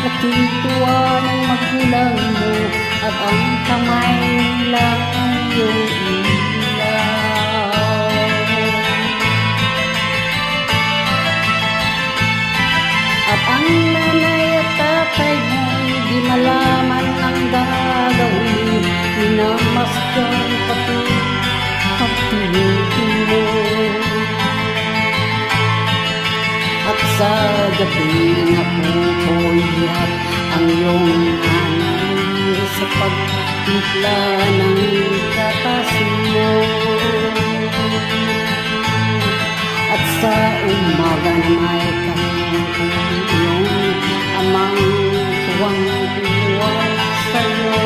laking tuwa ng magulang mo at ang kamay lang ang iyong ilaw. At ang nanay at tatay mo di malaman ang gagawin, minamasdan pati pagtulutin mo. At sa gabi napupuyat ang iyong nanay sa pagtimpla ng gatas mo. At sa umaga na may kaming iyong amang tuwang-tuwa sa'yo.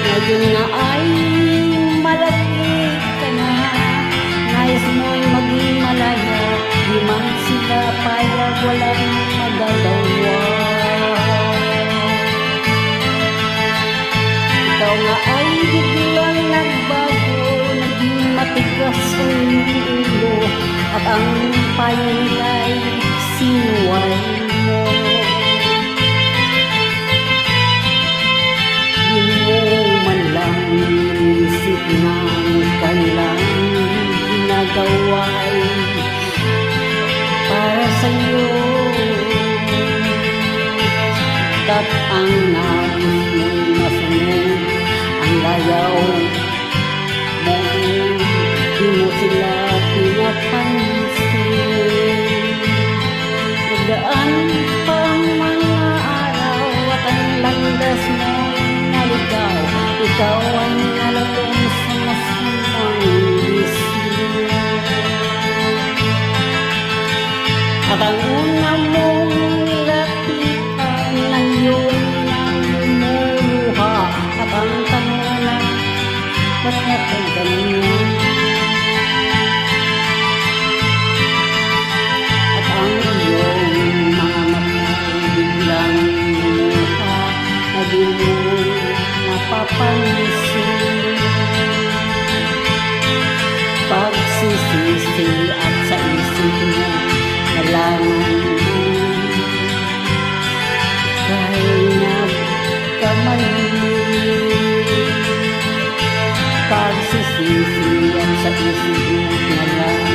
Ngayon na ay malaki ka na, nais mo'y maging malaya, di man sila payag, walang magagawa. Ikaw nga ay biglang nagbago, naging matigas ang ulo, at ang payo nila'y sinuway mo. Di mo man lang inisip na kailang ginagawa ay para sa'yo. Kat ang nais mong masunod ang layaw mo, di mo sila pinapansin. Nagdaan pang mga araw at ang landas mo'y naligaw, ikaw ay nalagay sa masamang bisyo. At ang una mong nilapitan ng iyong namumuha, at ang tanong na ba't natin ganyan? At ang iyong mga matay biglang lumuha na di mo napapansin. Pagsisisi at sa isip mo nalaman mo dahil nagkamali. Pagsisisi at sa isip mo nalaman